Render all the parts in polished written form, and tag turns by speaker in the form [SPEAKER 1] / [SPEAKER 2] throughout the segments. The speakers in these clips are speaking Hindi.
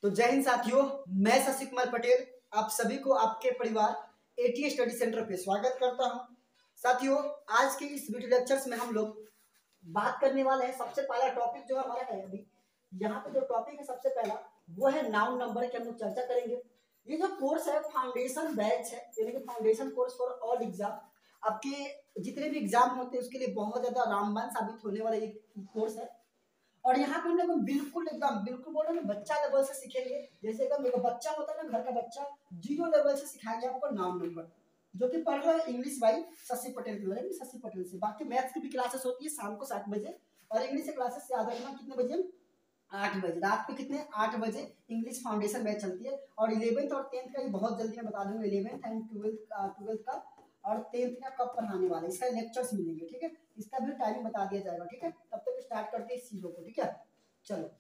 [SPEAKER 1] तो जय हिंद साथियों, मैं शशि कुमार पटेल आप सभी को आपके परिवार एटी स्टडी सेंटर पे स्वागत करता हूं। साथियों, आज के इस वीडियो लेक्चर्स में हम लोग बात करने वाले हैं। सबसे पहला टॉपिक जो हमारा है अभी यहाँ पे जो टॉपिक है सबसे पहला वो है नाउन नंबर की हम लोग चर्चा करेंगे। ये जो कोर्स है फाउंडेशन बैच है, यानी कि foundation course for all exam. आपके जितने भी एग्जाम होते हैं उसके लिए बहुत ज्यादा रामबाण साबित होने वाला ये कोर्स है। और यहाँ पे हम लोग बिल्कुल बोल रहे हैं बच्चा लेवल से सीखेंगे। जैसे एकदम एक बच्चा होता है ना, घर का बच्चा, 0 लेवल से सिखाएंगे आपको नाउन नंबर, जो कि पढ़ रहा है इंग्लिश बाई शशि पटेल की, शशि पटेल से। बाकी मैथ्स की भी क्लासेस होती है शाम को 7 बजे, और इंग्लिश की क्लासेस याद रखना कितने बजे, 8 बजे रात को, कितने 8 बजे इंग्लिश फाउंडेशन बैच चलती है। और 11th और 10th का ये बहुत जल्दी मैं बता दूंगा, 11th एंड 12th का और 10th का कब पढ़ाने वाला है, इसका लेक्चर्स मिलेंगे। ठीक है, इसका भी टाइमिंग बता दिया जाएगा। ठीक है, तब तक स्टार्ट करते हैं इस चीजों को। ठीक है, चलो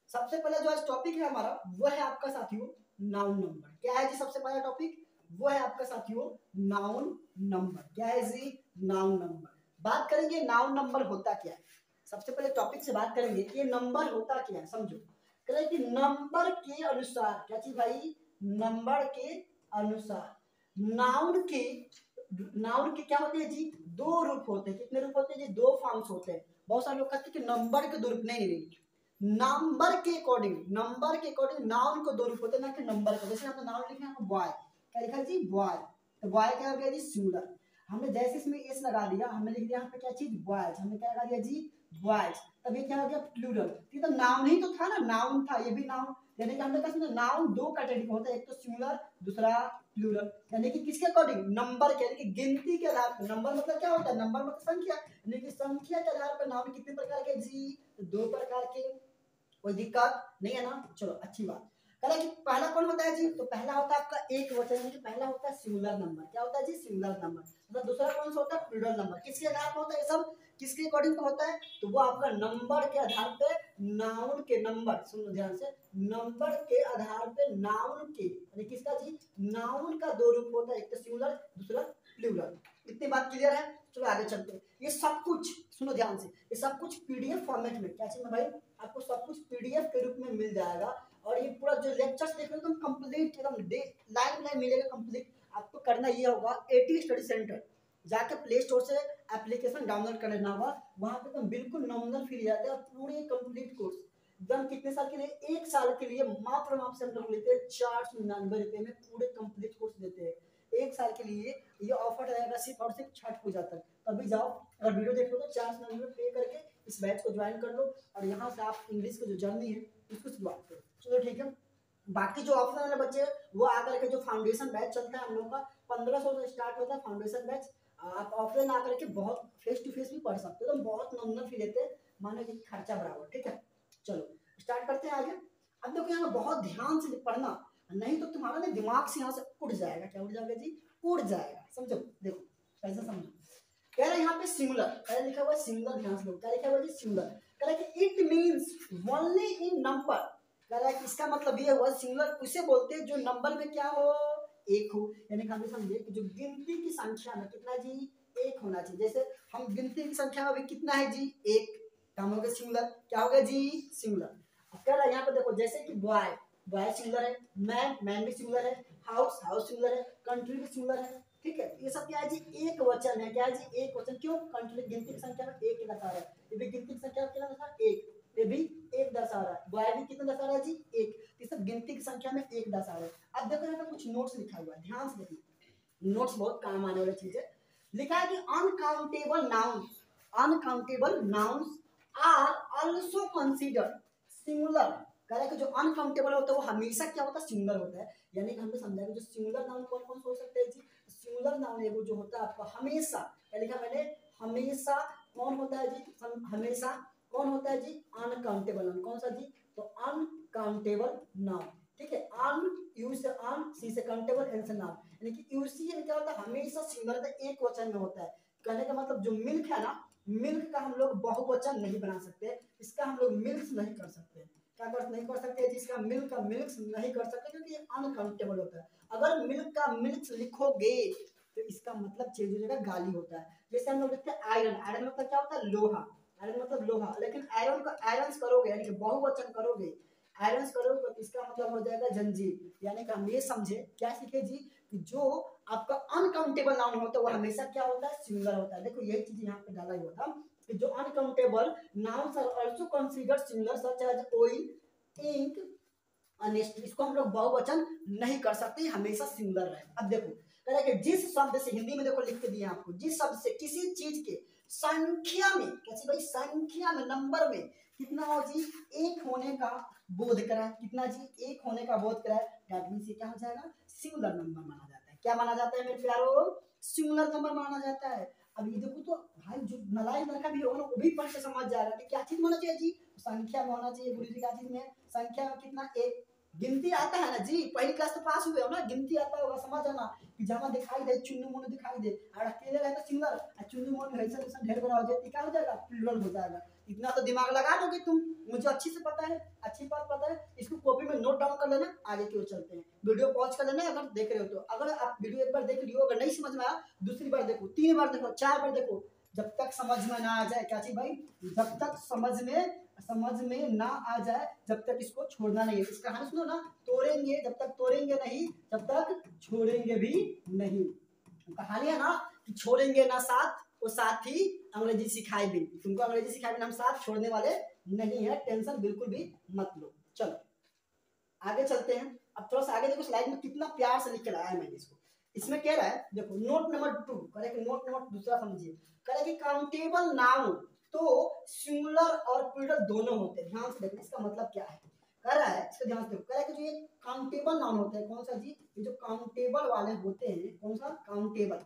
[SPEAKER 1] सबसे पहले जो आज टॉपिक है हमारा वो है आपका साथियों नाउन नंबर। क्या है जी सबसे पहला टॉपिक? वो है आपका साथियों नाउन नंबर। क्या है जी? Noun number. बात करेंगे नाउन नंबर होता क्या है। सबसे पहले टॉपिक से बात करेंगे कि नंबर होता क्या है, समझो। करें कि नंबर के अनुसार, क्या चीज भाई? नंबर के अनुसार नाउन के क्या होते हैं जी? 2 रूप होते हैं। कितने रूप होते हैं जी? 2 फॉर्म्स होते हैं। बहुत सारे लोग कहते हैं कि नंबर के 2 रूप। नहीं, नंबर के अकॉर्डिंग नाउन को 2 रूप होते हैं, ना कि नंबर को। जैसे हमने नाउन लिखा है बॉय, क्या लिखा जी? बॉय। तो बॉय क्या हो गया जी? सिंगुलर। हमने जैसे इसमें एस लगा दिया, हमने लिख दिया यहाँ पे क्या चीज? बॉयज। हमने क्या लगा दिया जी? बॉयज। तब ये क्या हो गया? प्लूरल। ये तो नाउन ही तो था ना, नाउन था, ये भी नाउन। यानी कि हमने कहा नाउन 2 कैटेगरी होता है, एक तो सिंगुलर, दूसरा प्लूरल। यानी कि किसके अकॉर्डिंग? नंबर के, यानी कि गिनती के आधार पर। नंबर मतलब क्या होता है? नंबर मतलब संख्या, यानी कि संख्या के आधार पर नाउन कितने प्रकार के जी? 2 प्रकार के। कोई दिक्कत नहीं है ना? चलो अच्छी बात। कहा कि पहला कौन होता है जी? तो पहला होता है आपका एक वचन, यानी कि पहला होता है सिंगुलर नंबर। क्या होता है जी? Singular number. मतलब दूसरा कौन सा होता है? Plural number. किसके आधार पर होता है ये सब? किसके अकॉर्डिंग होता है? तो वो आपका नंबर के आधार पे नाउन के नंबर, सुनो ध्यान से, नंबर के आधार पे नाउन के, यानी किसका जी? नाउन का 2 रूप होता है, एक तो सिंगुलर, दूसरा प्लूरल। इतनी बात क्लियर है? चलो आगे चलते हैं। ये सब कुछ सुनो ध्यान से, ये सब कुछ पीडीएफ फॉर्मेट में, क्या चाहिए भाई? आपको सब कुछ पीडीएफ के रूप में मिल जाएगा। और ये पूरा जो लेक्चर्स देख रहे हो तुम कंप्लीट एकदम लाइन लाइन मिलेगा कंप्लीट। आपको करना ये होगा, एटी स्टडी सेंटर जाके प्ले स्टोर से एप्लीकेशन डाउनलोड कर लेना होगा। वहां पे तुम बिल्कुल नॉमिनल फी जाते हैं, पूरे कंप्लीट कोर्स एकदम कितने साल के लिए? 1 साल के लिए मात्र आपसे हम लोग लेते हैं 499 रुपए में पूरे कंप्लीट कोर्स देते हैं। 1 साल के लिए ये ऑफर रहेगा सिर्फ और सिर्फ छठ पूजा तक। तभी जाओ, अगर वीडियो देख लो तो 499 पे करके इस बैच को ज्वाइन कर लो, और यहाँ से आप इंग्लिश की जो जर्नी है उसको शुरुआत करो। चलो ठीक है। बाकी जो ऑफलाइन वाले बच्चे वो आकर के जो फाउंडेशन बैच चलता है हम लोग का, 1500 से स्टार्ट होता है फाउंडेशन बैच। आप ऑफलाइन आकर के बहुत फेस टू फेस भी पढ़ सकते हो, तो बहुत नॉमिनल फी लेते हैं, मानो कि खर्चा बराबर। ठीक है, चलो स्टार्ट करते हैं आगे। अब देखो यहाँ बहुत ध्यान से पढ़ना, नहीं तो तुम्हारा ना दिमाग से यहाँ से उड़ जाएगा। क्या उड़ जाएगा जी? उड़ जाएगा। समझो, देखो कैसे समझो। कह रहा है यहाँ पे सिंगुलर, क्या लिखा हुआ है? सिंगुलर। ध्यान से, क्या लिखा हुआ है? सिंगुलर। कह रहा है कि it means only in number. कह रहा है कि इसका मतलब ये हुआ, सिंगुलर उसे बोलते हैं जो नंबर में क्या हो? एक हो। यानी कि हमें समझे कि जो गिनती की संख्या में कितना जी? एक होना चाहिए। जैसे हम गिनती की संख्या में अभी कितना है जी? एक। काम हो गया सिंगुलर। क्या हो गया जी? सिंगुलर। अब कह रहा है यहाँ पे देखो, जैसे कि बॉय, बॉय सिंगुलर है, मैन भी सिंगुलर है, हाउस सिंगुलर है, कंट्री भी सिंगुलर है। ठीक है, ये सब क्या है जी? एक वचन है। क्या है जी? एक वचन। क्यों? कंट्री गिनती की संख्या में एक दर्शा रहा है, ये भी गिनती की संख्या में कितना दर्शा रहा है? एक। ये भी एक दर्शा रहा है। बॉय भी कितना दर्शा रहा है जी? एक। ये सब गिनती की संख्या में एक दर्शा रहा है। अब देखो यहाँ पे कुछ नोट्स लिखा हुआ है, ध्यान से देखिए, नोट्स बहुत काम आने वाली चीज है। लिखा है कि uncountable nouns are also considered singular. कह रहा है कि जो अनकाउंटेबल होता है वो हमेशा क्या होता है? सिंगुलर होता है। यानी कि हमने समझा कि जो सिंगुलर नाउन कौन कौन से हो सकते हैं जी? सिंगुलर नाउन है वो जो होता है आपका हमेशा, क्या लिखा मैंने? हमेशा। कौन होता है जी? हमेशा। कौन होता है जी? Uncountable noun. कौन सा जी? तो अनकाउंटेबल नाउन। ठीक है, अन, यू से अन, सी से काउंटेबल, एन से नाउन। यानी कि यूसी क्या होता है? हमेशा सिंगुलर का एक वचन में होता है। कहने का मतलब जो मिल्क है ना, मिल्क का हम लोग बहुवचन नहीं बना सकते, इसका हम लोग मिल्क नहीं कर सकते। क्या कर नहीं कर सकते? जिसका मिल्क का मिल्क नहीं कर सकते, क्योंकि ये अनकाउंटेबल होता है। अगर मिल्क का मिल्क लिखोगे तो इसका मतलब चेंज हो जाएगा, गाली होता है। जैसे हम लोग लिखते हैं आयरन, आयरन मतलब क्या होता है? लोहा। आयरन मतलब लोहा। लेकिन आयरन को आयरन करोगे, यानी कि बहुवचन करोगे, आयरन करो तो इसका मतलब हो जाएगा जंजीर। यानी कि हम ये समझे क्या सीखे जी कि जो आपका अनकाउंटेबल नाउन होता है वो हमेशा क्या होता है, सिंगुलर होता है। देखो यही चीज यहाँ पे डाला हुआ था कि जो uncountable nouns are also considered singular such as oil, ink, honest. इसको हम लोग बहुवचन नहीं कर सकते, हमेशा सिंगुलर रहे। अब देखो कह रहा है कि जिस शब्द से, हिंदी में देखो लिख के दिए आपको, जिस शब्द से किसी चीज के संख्या में, कैसे भाई, संख्या में, नंबर में कितना हो जी, एक होने का बोध कराए। कितना जी, एक होने का बोध कराए। दैट मींस ये क्या हो जाएगा, सिंगुलर नंबर माना जाता है। क्या माना जाता है मेरे प्यारो, सिंगुलर नंबर माना जाता है। अब ये देखो तो भाई जो नलायक लड़का भी होगा ना वो भी पढ़ के समझ जाएगा कि क्या चीज होना चाहिए जी, संख्या में होना चाहिए। गुरु जी क्या चीज में, संख्या में कितना, एक। गिनती आता है ना जी, पहली क्लास तो पास हुए हो ना, गिनती आता होगा, समझ आना कि जमा दिखाई दे, चुन्नू मुन्नू दिखाई दे, और अकेले रहता सिंगल, और चुन्नू मुन्नू ऐसा ऐसा ढेर बड़ा हो जाए, क्या हो जाएगा, प्लूरल हो जाएगा। इतना तो दिमाग लगा लोगे तुम, मुझे अच्छी से पता है, अच्छी बात पता है। इसको कॉपी में नोट डाउन कर लेना, आगे की ओर चलते हैं। वीडियो पॉज कर लेना अगर देख रहे हो तो। अगर आप वीडियो एक बार देख लियो, अगर नहीं समझ में आया दूसरी बार देखो, 3 बार देखो, 4 बार देखो, जब तक समझ में ना आ जाए। क्या चीज भाई, जब तक समझ में ना आ जाए जब तक इसको छोड़ना नहीं है। इस कहानी सुनो ना, तोड़ेंगे जब तक तोड़ेंगे नहीं तब तक छोड़ेंगे भी नहीं। कहानी है ना कि छोड़ेंगे ना साथ, वो साथ ही अंग्रेजी सिखाए भी। तुमको अंग्रेजी सिखाए भी हम साथ छोड़ने वाले नहीं है, टेंशन बिल्कुल भी मत लो। चलो आगे चलते हैं। अब थोड़ा सा आगे देखो, स्लाइड में कितना प्यार से लिख के लाया है मैंने इसको। इसमें कह रहा है, देखो नोट नंबर 2, करे कि नोट नंबर दूसरा समझिए। करे कि काउंटेबल नाउन तो सिंगुलर और प्लूरल दोनों होते हैं। ध्यान से देखो इसका मतलब क्या है। कह रहा है, इसको ध्यान से देखो, कह रहा है कि जो ये काउंटेबल नाउन होते हैं, कौन सा जी, ये जो काउंटेबल वाले होते हैं, कौन सा, काउंटेबल,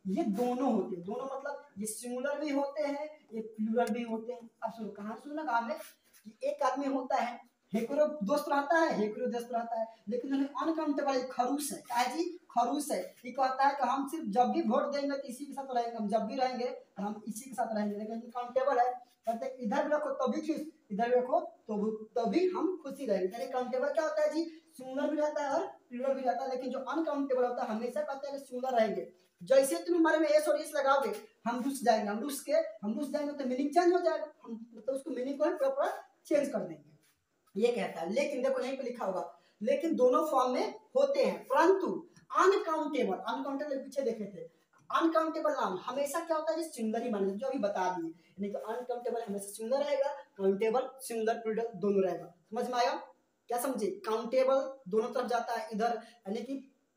[SPEAKER 1] ये दोनों होते हैं। दोनों मतलब ये सिंगुलर भी होते हैं, ये प्लूरल भी होते हैं। अब सुनो, कहां सुनना काम है कि एक आदमी होता है, हेकरो दोस्त रहता है, हेकरो दोस्त रहता है, लेकिन जो अनकाउंटेबल खरूस है, क्या है जी, खरूस है। ये कहता है कि हम सिर्फ जब भी वोट देंगे तो इसी के साथ रहेंगे, हम जब भी रहेंगे तो हम इसी के साथ रहेंगे। लेकिन काउंटेबल है, कहते हैं इधर भी रखो तभी खुश, इधर भी रखो तो तभी हम खुशी रहेंगे। यानी काउंटेबल क्या होता है जी, सिंगुलर भी रहता है और प्लूरल भी रहता है। लेकिन जो अनकाउंटेबल होता है हमेशा कहते हैं कि सिंगुलर रहेंगे। जैसे तुम हमारे में एस और एस लगाओगे, हम रुस जाएंगे, हम रुस जाएंगे तो मीनिंग चेंज हो जाएगा, हम मतलब उसको मीनिंग को प्रॉपर चेंज कर देंगे, ये कहता है। लेकिन देखो यहीं पे लिखा होगा, लेकिन दोनों फॉर्म में होते हैं, परंतु अनकाउंटेबल, अनकाउंटेबल पीछे देखे थे, अनकाउंटेबल नाउन हमेशा क्या होता है, सिंगुलर ही माना, जो अभी बता दिए। यानी कि अनकाउंटेबल हमेशा सिंगुलर रहेगा, काउंटेबल सिंगुलर प्लूरल दोनों रहेगा। समझ में आया, क्या समझे, काउंटेबल दोनों तरफ जाता है, इधर यानी कि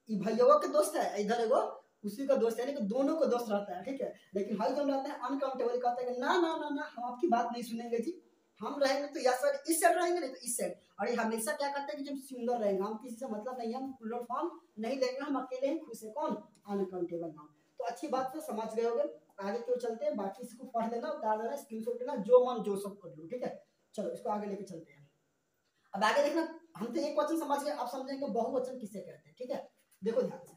[SPEAKER 1] भैया के दोस्त है, इधर एगो उसी का दोस्त है, यानी कि दोनों को दोस्त रहता है, ठीक है। लेकिन हर जब रहता है अनकाउंटेबल, कहता है कि ना ना ना ना, हम आपकी बात नहीं सुनेंगे जी, हम रहेंगे तो या साइड इस साइड रहेंगे, नहीं तो इस साइड। और ये हमेशा क्या करते हैं कि जब सिंगुलर रहेंगे, हम किसी से मतलब नहीं है, हम प्लूरल फॉर्म नहीं लेंगे, हम अकेले ही खुश है। कौन, अनकाउंटेबल नाउन। तो अच्छी बात से समझ गए होंगे। आगे क्यों चलते हैं, बाकी इसको पढ़ लेना, उतार लेना, स्क्रीनशॉट लेना, जो मन जो सब कर लो, ठीक है। चलो इसको आगे लेके चलते हैं। अब आगे देखना, हम तो एक वचन समझ गए, अब समझेंगे बहुवचन किसे कहते हैं, ठीक है। देखो ध्यान से,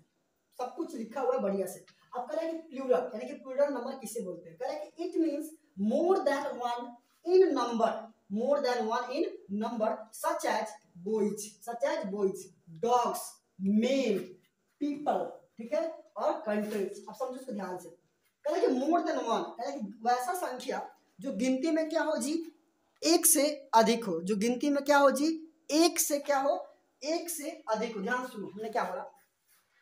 [SPEAKER 1] सब कुछ लिखा हुआ है बढ़िया से। अब कह रहा है कि प्लूरल, यानी कि प्लूरल नंबर किसे बोलते हैं। कह रहा है कि it means more than one in number, more than one in number, such as boys, dogs, male, people, ठीक है, और कंट्रीज। अब समझो इसको ध्यान से। कह रहा है कि मोर देन वन, कह रहा है कि वैसा संख्या जो गिनती में क्या हो जी, एक से अधिक हो, जो गिनती में क्या हो जी, एक से क्या हो, एक से अधिक हो। ध्यान सुनो, हमने क्या बोला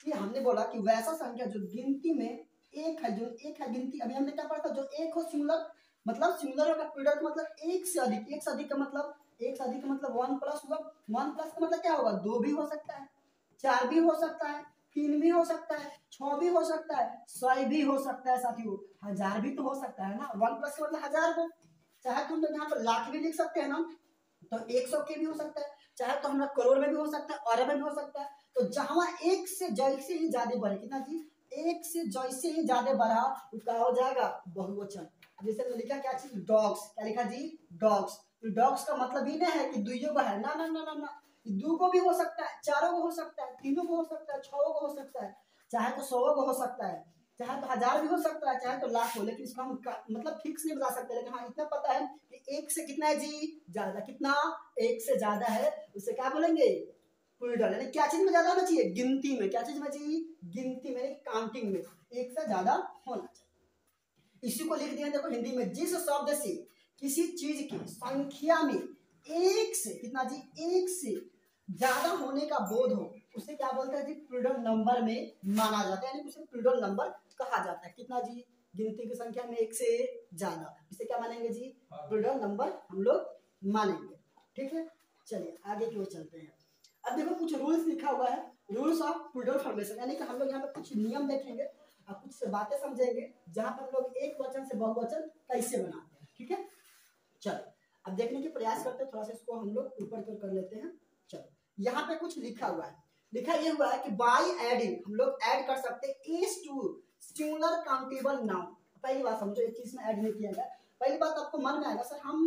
[SPEAKER 1] कि हमने बोला कि वैसा संख्या जो गिनती में एक है, जो एक है गिनती, अभी हमने क्या पढ़ा था, जो एक हो सिंगुलर, मतलब सिंगुलर का प्लूरल मतलब एक से अधिक, एक से अधिक का मतलब, एक से अधिक का मतलब 1 प्लस होगा, 1 प्लस का मतलब क्या होगा, 2 भी हो सकता है, 4 भी हो सकता है, 3 भी हो सकता है, 6 भी हो सकता है, 100 भी हो सकता है, साथियों 1000 भी तो हो सकता है ना। 1 प्लस का मतलब 1000 हो, चाहे तुम तो यहाँ पर लाख भी लिख सकते हैं ना, तो 100 के भी हो सकता है, चाहे तो हमरा करोड़ में भी हो सकता है, अरब में भी हो सकता है। तो जहां एक से जैसे ही ज्यादा बढ़े, कितना जी, एक से जैसे ही ज्यादा बढ़ा वो क्या हो जाएगा, बहुवचन। जैसे मैंने लिखा क्या चीज, डॉग्स, क्या लिखा जी, डॉग्स। तो डॉग्स का मतलब ही नहीं है कि दुइयो को है, ना ना ना ना ना, दो को भी हो सकता है, चारों को हो सकता है, तीनों को हो सकता है, 6 को हो सकता है, चाहे तो 100 को हो सकता है, चाहे तो 1000 भी हो सकता है, चाहे तो लाख हो। लेकिन इसको हम मतलब फिक्स नहीं बता सकते, लेकिन हाँ इतना पता है कि एक से कितना है जी, ज्यादा, कितना, एक से ज्यादा है, उसे क्या बोलेंगे, प्लूरल। यानी क्या चीज में ज्यादा होना चाहिए, गिनती में, क्या चीज में चाहिए, गिनती में, काउंटिंग में एक से ज्यादा होना चाहिए। इसी को लिख दिया देखो हिंदी में, जिस शब्द से किसी चीज की संख्या में एक से कितना जी, एक से ज्यादा होने का बोध हो उसे क्या बोलते हैं जी, प्लूरल नंबर में माना जाता है, यानी उसे प्लूरल नंबर कहा जाता है। कितना जी, गिनती की संख्या में एक से ज्यादा, इसे क्या मानेंगे जी, प्लूरल नंबर हम लोग मानेंगे। ठीक है, चलिए आगे की ओर चलते हैं। अब देखो कुछ रूल्स लिखा हुआ है, रूल्स ऑफ प्लूरल फॉर्मेशन, यानी कि हम लोग यहाँ पे कुछ नियम देखेंगे और कुछ बातें समझेंगे जहां पर हम लोग एक वचन से बहुवचन कैसे बनाते हैं। ठीक है, चलो अब देखने की प्रयास करते हैं, थोड़ा सा इसको हम लोग ऊपर की ओर कर लेते हैं। चलो यहाँ पे कुछ लिखा हुआ है, लिखा ये हुआ है कि बाय एडिंग हम लोग ऐड कर सकते हैं S to singular countable noun. पहली बात समझो, एक चीज में ऐड नहीं किया गया। पहली बात आपको मन में आएगा सर हम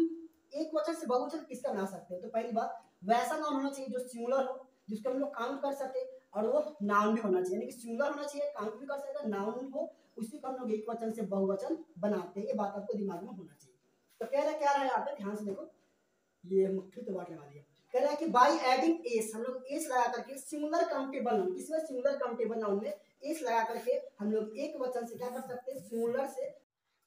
[SPEAKER 1] एक वचन से बहुवचन किसका बना सकते हैं, तो पहली बात वैसा नाउन होना चाहिए जो सिंगुलर हो, जिसको हम लोग काउंट कर सके, और वो नाउन भी होना चाहिए, यानी कि सिंगुलर होना चाहिए, काउंट भी कर सके, नाउन हो, उसी को हम लोग एक वचन से बहुवचन बनाते हैं। ये बात आपको दिमाग में होना चाहिए। तो कह रहा क्या रहा है यहाँ पे, ध्यान से देखो, ये मुख्य तो बात लगा दिया। कह रहा है कि बाय एडिंग एस हम लोग एस लगा करके सिंगुलर काउंटेबल नाउन, इसमें सिंगुलर काउंटेबल नाउन में एस लगा करके हम लोग एक वचन से क्या कर सकते हैं, सिंगुलर से,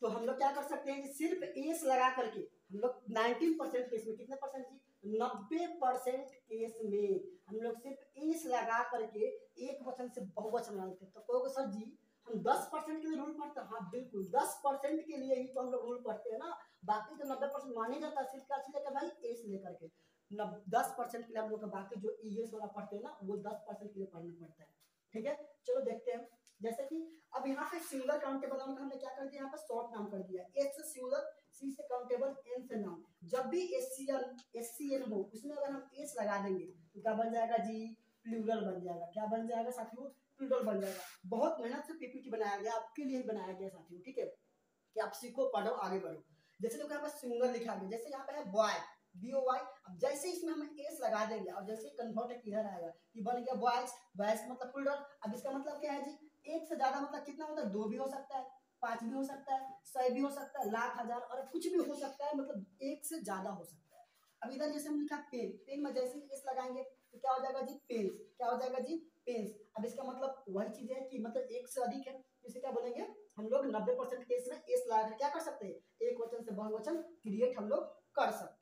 [SPEAKER 1] तो हम लोग क्या कर सकते हैं कि सिर्फ एस लगा करके हम लोग 19% केस में, कितने परसेंट जी, 90% केस में हम लोग सिर्फ एस लगा करके एक वचन से बहुवचन बनाते हैं। तो कहोगे सर जी हम 10% के लिए रूल पढ़ते हैं, हाँ बिल्कुल 10% के लिए ही तो हम लोग रूल पढ़ते हैं ना, बाकी तो 90% माने जाता है, सिर्फ क्या लेकर भाई एस लेकर के 10% के लिए हम लोग बाकी जो ईएस वाला पढ़ते हैं ना वो 10% के लिए पढ़ना पड़ता है। ठीक है, चलो देखते हैं। जैसे कि अब यहाँ पे सिंगुलर काउंटेबल नाउन का हमने क्या कर दिया, यहाँ पे शॉर्ट नाम कर दिया, एस से सिंगुलर, सी से काउंटेबल, एन से नाउन। जब भी एससीएन हो उसमें अगर हम एस लगा देंगे तो क्या बन जाएगा जी, प्लूरल बन जाएगा। क्या बन जाएगा साथियों, प्लूरल बन जाएगा। बहुत मेहनत से पीपीटी बनाया गया, आपके लिए ही बनाया गया साथियों। ठीक है, कि आप सीखो, पढ़ो, आगे बढ़ो। जैसे देखो यहाँ पर सिंगुलर लिखा गया, जैसे यहाँ पे है बॉय, BOY, अब जैसे इसमें हम एस लगा देंगे और जैसे कन्वर्ट इधर आएगा कि बन गया बॉयज, बॉयज मतलब प्लूरल। अब इसका मतलब क्या है जी, एक से ज्यादा मतलब कितना होता है, 2 भी हो सकता है, 5 भी हो सकता है, 100 भी हो सकता है, लाख, हजार और कुछ भी हो सकता है, मतलब एक से ज्यादा हो सकता है। अब इधर जैसे हम लिखा पेन, पेन में जैसे एस लगाएंगे तो क्या हो जाएगा जी, पेन्स, क्या हो जाएगा जी, पेन्स। अब इसका मतलब वही चीज है कि मतलब एक से अधिक है, इसे क्या बोलेंगे हम लोग 90% केस में एस लगा कर क्या कर सकते हैं, एक वचन से बहुवचन क्रिएट हम लोग कर सकते हैं।